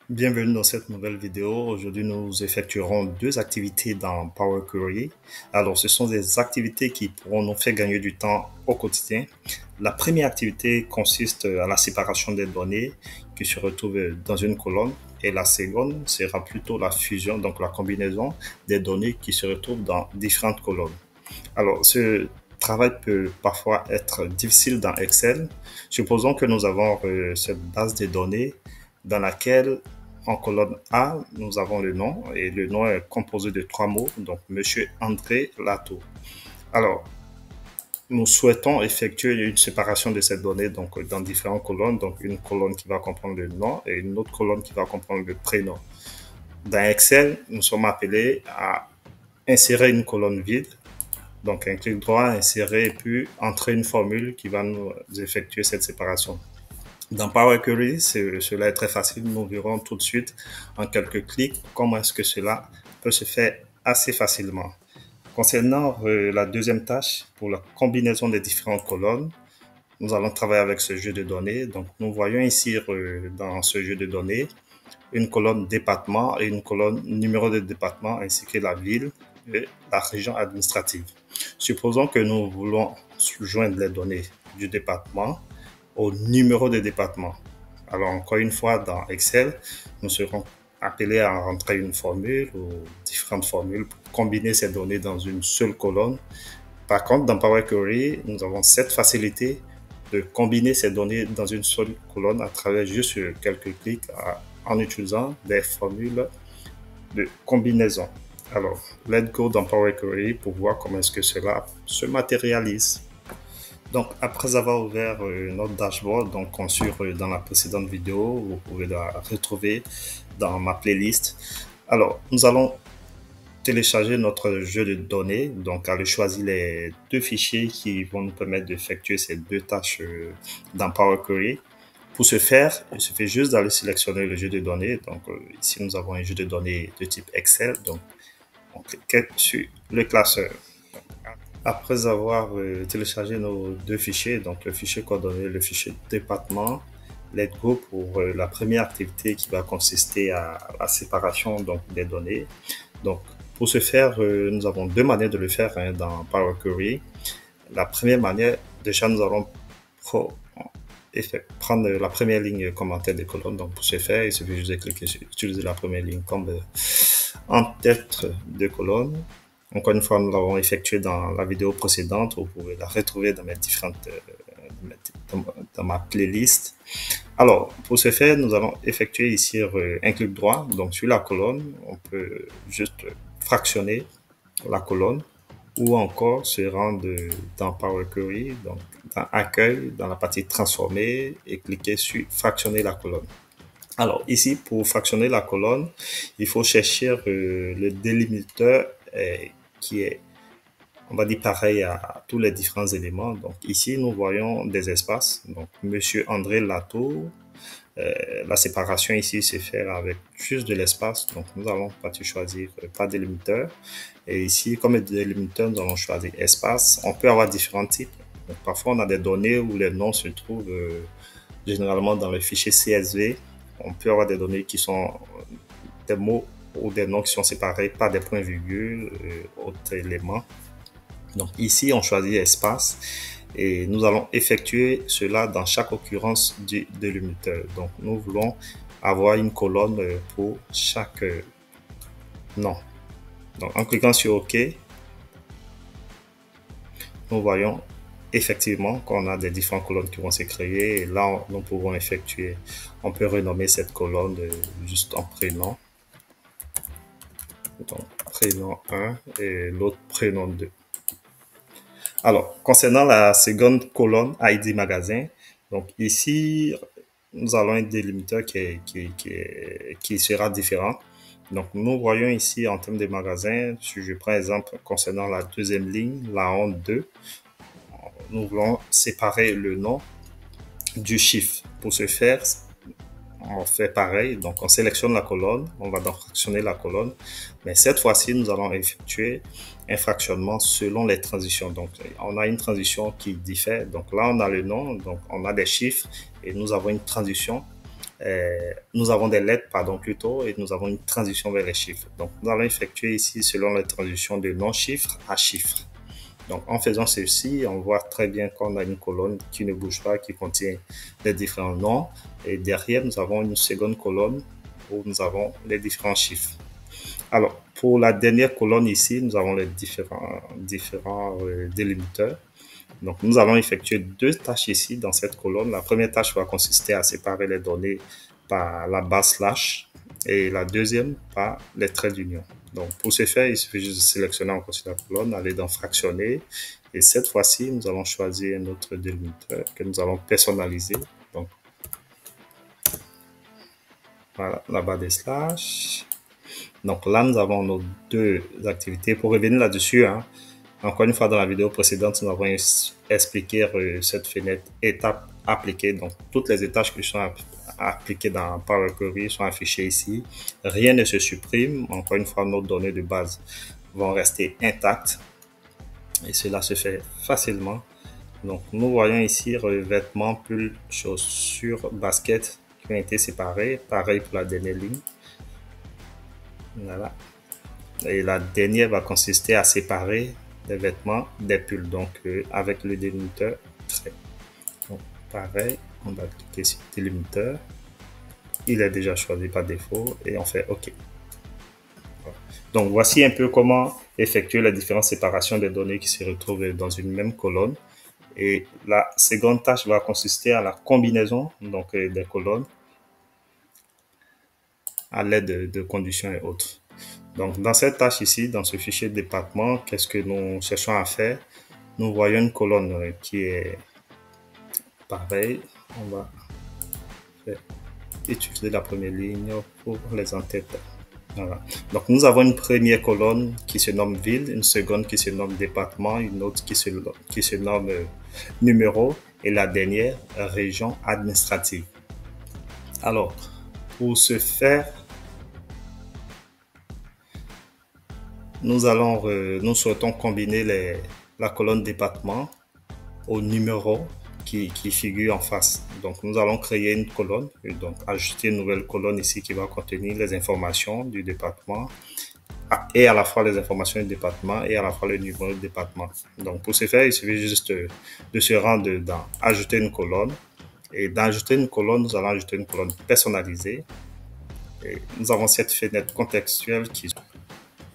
Bienvenue dans cette nouvelle vidéo. Aujourd'hui, nous effectuerons deux activités dans Power Query. Alors, ce sont des activités qui pourront nous faire gagner du temps au quotidien. La première activité consiste à la séparation des données qui se retrouvent dans une colonne et la seconde sera plutôt la fusion, donc la combinaison des données qui se retrouvent dans différentes colonnes. Alors, ce travail peut parfois être difficile dans Excel. Supposons que nous avons cette base de données dans laquelle en colonne A, nous avons le nom et le nom est composé de trois mots, donc Monsieur André Latour. Alors, nous souhaitons effectuer une séparation de cette donnée donc dans différentes colonnes, donc une colonne qui va comprendre le nom et une autre colonne qui va comprendre le prénom. Dans Excel, nous sommes appelés à insérer une colonne vide, donc un clic droit, insérer et puis entrer une formule qui va nous effectuer cette séparation. Dans Power Query, cela est très facile. Nous verrons tout de suite en quelques clics comment est-ce que cela peut se faire assez facilement. Concernant la deuxième tâche, pour la combinaison des différentes colonnes, nous allons travailler avec ce jeu de données. Donc, nous voyons ici dans ce jeu de données une colonne département et une colonne numéro de département ainsi que la ville et la région administrative. Supposons que nous voulons joindre les données du département au numéro de département. Alors, encore une fois, dans Excel, nous serons appelés à rentrer une formule ou différentes formules pour combiner ces données dans une seule colonne. Par contre, dans Power Query, nous avons cette facilité de combiner ces données dans une seule colonne à travers juste quelques clics en utilisant des formules de combinaison. Alors, let's go dans Power Query pour voir comment est-ce que cela se matérialise. Donc, après avoir ouvert notre dashboard, donc conçu dans la précédente vidéo, vous pouvez la retrouver dans ma playlist. Alors, nous allons télécharger notre jeu de données. Donc, allez choisir les deux fichiers qui vont nous permettre d'effectuer ces deux tâches dans Power Query. Pour ce faire, il suffit juste d'aller sélectionner le jeu de données. Donc, ici, nous avons un jeu de données de type Excel. Donc, on clique sur le classeur. Après avoir téléchargé nos deux fichiers, donc le fichier coordonné, le fichier département, let's go pour la première activité qui va consister à la séparation donc, des données. Donc, pour ce faire, nous avons deux manières de le faire dans Power Query. La première manière, déjà, nous allons prendre la première ligne commentaire des colonnes. Donc, pour ce faire, il suffit juste de cliquer sur utiliser la première ligne comme en tête de colonne. Encore une fois, nous l'avons effectué dans la vidéo précédente. Vous pouvez la retrouver dans mes différentes, dans ma playlist. Alors, pour ce faire, nous allons effectuer ici un clic droit. Donc, sur la colonne, on peut juste fractionner la colonne ou encore se rendre dans Power Query, donc dans Accueil, dans la partie Transformer et cliquer sur Fractionner la colonne. Alors, ici, pour fractionner la colonne, il faut chercher le délimiteur qui est, on va dire, pareil à tous les différents éléments. Donc, ici, nous voyons des espaces. Donc, Monsieur André Latour. La séparation ici se fait avec juste de l'espace. Donc, nous allons partir choisir pas délimiteur. Et ici, comme délimiteur, nous allons choisir espace. On peut avoir différents types. Donc, parfois, on a des données où les noms se trouvent généralement dans le fichier CSV. On peut avoir des données qui sont des mots ou des noms qui sont séparés par des points-virgules, autres éléments. Donc ici, on choisit espace et nous allons effectuer cela dans chaque occurrence du délimiteur. Donc nous voulons avoir une colonne pour chaque nom. Donc en cliquant sur OK, nous voyons effectivement qu'on a des différentes colonnes qui vont se créer et là, nous pouvons effectuer, on peut renommer cette colonne juste en prénom. Donc, prénom 1 et l'autre prénom 2. Alors, concernant la seconde colonne ID magasin, donc ici, nous allons un délimiteur qui sera différent. Donc, nous voyons ici en termes de magasins, si je prends exemple concernant la deuxième ligne, la honte 2, nous voulons séparer le nom du chiffre. Pour ce faire, on fait pareil, donc on sélectionne la colonne, on va donc fractionner la colonne, mais cette fois-ci, nous allons effectuer un fractionnement selon les transitions. Donc, on a une transition qui diffère. Donc là, on a le nom, donc on a des chiffres et nous avons une transition nous avons des lettres, pardon, plutôt, et nous avons une transition vers les chiffres. Donc, nous allons effectuer ici selon la transition de non-chiffre à chiffre. Donc, en faisant ceci, on voit très bien qu'on a une colonne qui ne bouge pas, qui contient les différents noms. Et derrière, nous avons une seconde colonne où nous avons les différents chiffres. Alors, pour la dernière colonne ici, nous avons les différents délimiteurs. Donc, nous allons effectuer deux tâches ici dans cette colonne. La première tâche va consister à séparer les données par la base slash et la deuxième par les traits d'union. Donc, pour ce faire, il suffit juste de sélectionner encore sur la colonne, aller dans fractionner. Et cette fois-ci, nous allons choisir un autre délimiteur que nous allons personnaliser. Donc, voilà, la barre des slash. Donc là, nous avons nos deux activités. Pour revenir là-dessus, hein, encore une fois, dans la vidéo précédente, nous avons expliqué cette fenêtre étape appliquée. Donc, toutes les étapes qui sont appliquées dans Power Query sont affichées ici. Rien ne se supprime. Encore une fois, nos données de base vont rester intactes. Et cela se fait facilement. Donc, nous voyons ici revêtement, pull, chaussures, basket qui ont été séparés. Pareil pour la dernière ligne. Voilà. Et la dernière va consister à séparer les vêtements des pulls, donc avec le délimiteur trait. Donc, pareil, on va cliquer sur délimiteur. Il est déjà choisi par défaut et on fait OK. Donc, voici un peu comment effectuer la différentes séparations des données qui se retrouvent dans une même colonne. Et la seconde tâche va consister à la combinaison donc, des colonnes à l'aide de conditions et autres. Donc, dans cette tâche ici, dans ce fichier de département, qu'est-ce que nous cherchons à faire? Nous voyons une colonne qui est pareille. On va utiliser la première ligne pour les entêtes. Voilà. Donc, nous avons une première colonne qui se nomme ville, une seconde qui se nomme département, une autre qui se nomme numéro et la dernière région administrative. Alors, pour ce faire, nous souhaitons combiner la colonne département au numéro qui figure en face. Donc, nous allons créer une colonne et donc ajouter une nouvelle colonne ici qui va contenir les informations du département et à la fois les informations du département et à la fois le numéro du département. Donc, pour ce faire, il suffit juste de se rendre dans ajouter une colonne et d'ajouter une colonne, nous allons ajouter une colonne personnalisée et nous avons cette fenêtre contextuelle qui...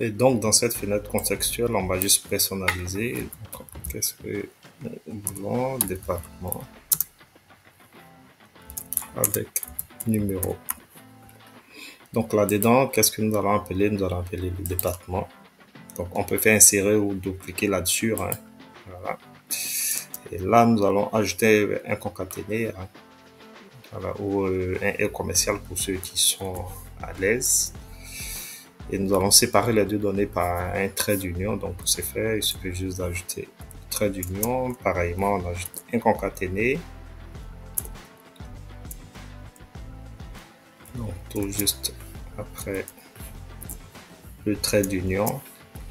Et donc, dans cette fenêtre contextuelle, on va juste personnaliser. Qu'est-ce que nous voulons? Département avec numéro. Donc, là-dedans, qu'est-ce que nous allons appeler? Nous allons appeler le département. Donc, on peut faire insérer ou dupliquer là-dessus. Hein. Voilà. Et là, nous allons ajouter un concaténé hein. Voilà, ou un commercial pour ceux qui sont à l'aise. Et nous allons séparer les deux données par un trait d'union. Donc, pour ce faire, il suffit juste d'ajouter trait d'union. Pareillement, on ajoute un concaténé. Donc, tout juste après le trait d'union.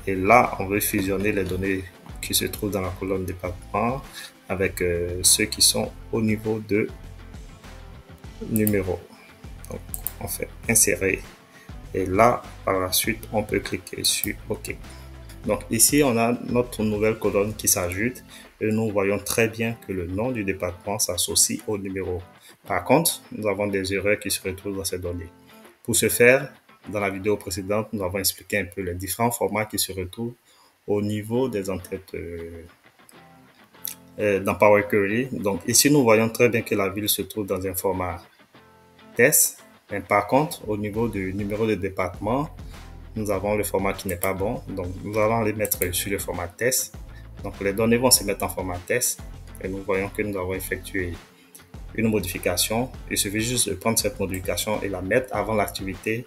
Et là, on veut fusionner les données qui se trouvent dans la colonne département avec ceux qui sont au niveau de numéro. Donc, on fait insérer. Et là, par la suite, on peut cliquer sur OK. Donc ici, on a notre nouvelle colonne qui s'ajoute et nous voyons très bien que le nom du département s'associe au numéro. Par contre, nous avons des erreurs qui se retrouvent dans ces données. Pour ce faire, dans la vidéo précédente, nous avons expliqué un peu les différents formats qui se retrouvent au niveau des entêtes dans Power Query. Donc ici, nous voyons très bien que la ville se trouve dans un format test. Mais par contre, au niveau du numéro de département, nous avons le format qui n'est pas bon. Donc, nous allons les mettre sur le format test. Donc, les données vont se mettre en format test. Et nous voyons que nous avons effectué une modification. Il suffit juste de prendre cette modification et la mettre avant l'activité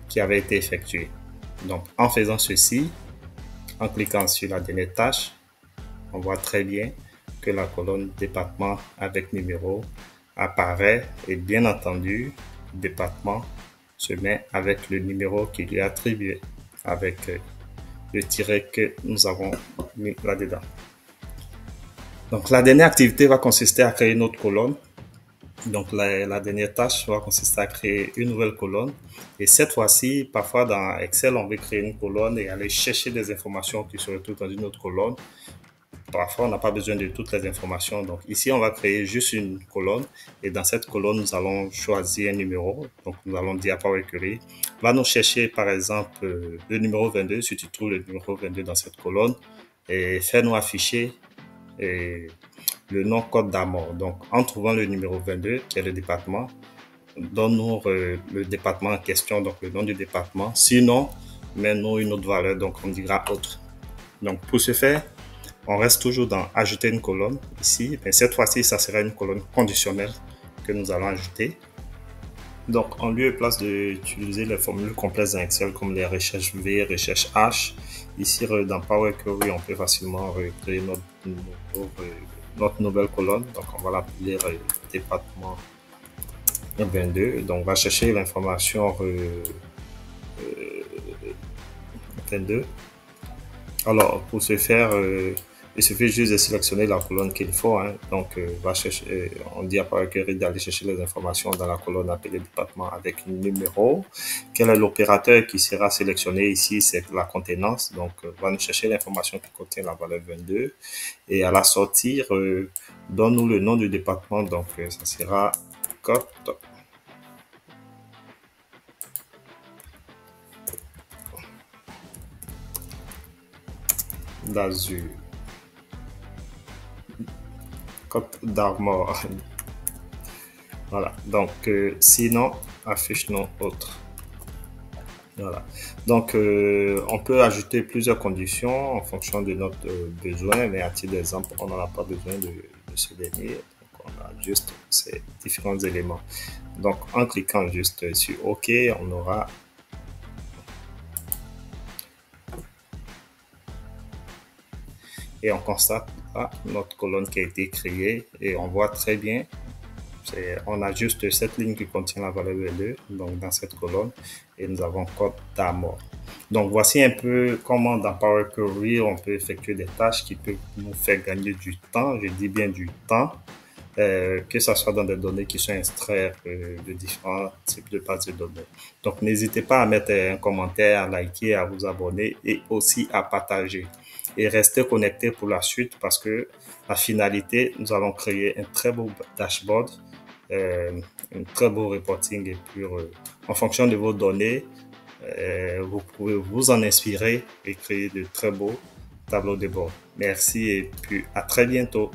qui avait été effectuée. Donc, en faisant ceci, en cliquant sur la dernière tâche, on voit très bien que la colonne département avec numéro apparaît et bien entendu, département se met avec le numéro qui lui est attribué avec le tiret que nous avons mis là-dedans. Donc, la dernière activité va consister à créer une autre colonne. Donc, la dernière tâche va consister à créer une nouvelle colonne. Et cette fois-ci, parfois dans Excel, on veut créer une colonne et aller chercher des informations qui se retrouvent dans une autre colonne. Parfois, on n'a pas besoin de toutes les informations. Donc, ici, on va créer juste une colonne. Et dans cette colonne, nous allons choisir un numéro. Donc, nous allons dire à Power Query, va nous chercher, par exemple, le numéro 22. Si tu trouves le numéro 22 dans cette colonne, et fais-nous afficher le nom code d'amour. Donc, en trouvant le numéro 22, qui est le département, donne-nous le département en question, donc le nom du département. Sinon, mets-nous une autre valeur, donc on dira autre. Donc, pour ce faire, on reste toujours dans ajouter une colonne ici. Mais cette fois-ci, ça sera une colonne conditionnelle que nous allons ajouter. Donc, en lieu et place d'utiliser les formules complexes dans Excel comme les recherches V, recherches H, ici dans Power Query, on peut facilement créer notre nouvelle colonne. Donc, on va l'appeler département 22. Donc, on va chercher l'information 22. Alors, pour ce faire, il suffit juste de sélectionner la colonne qu'il faut. Hein. Donc, va chercher, on dit à Power Query d'aller chercher les informations dans la colonne appelée département avec un numéro. Quel est l'opérateur qui sera sélectionné ici? C'est la contenance. Donc, va nous chercher l'information qui contient la valeur 22. Et à la sortie, donne-nous le nom du département. Donc, ça sera Côte d'Azur. Côte d'Armor. Voilà. Donc, sinon, affiche-nous autre. Voilà. Donc, on peut ajouter plusieurs conditions en fonction de notre besoin, mais à titre d'exemple, on n'en a pas besoin de ce dernier. Donc, on a juste ces différents éléments. Donc, en cliquant juste sur OK, on aura et on constate notre colonne qui a été créée et on voit très bien. On a juste cette ligne qui contient la valeur V2, donc dans cette colonne, et nous avons code d'amour. Donc, voici un peu comment dans Power Query, on peut effectuer des tâches qui peuvent nous faire gagner du temps, je dis bien du temps, que ce soit dans des données qui sont extraites de différents types de bases de données. Donc, n'hésitez pas à mettre un commentaire, à liker, à vous abonner et aussi à partager. Et restez connectés pour la suite parce que la finalité, nous allons créer un très beau dashboard, un très beau reporting et puis en fonction de vos données, vous pouvez vous en inspirer et créer de très beaux tableaux de bord. Merci et puis à très bientôt.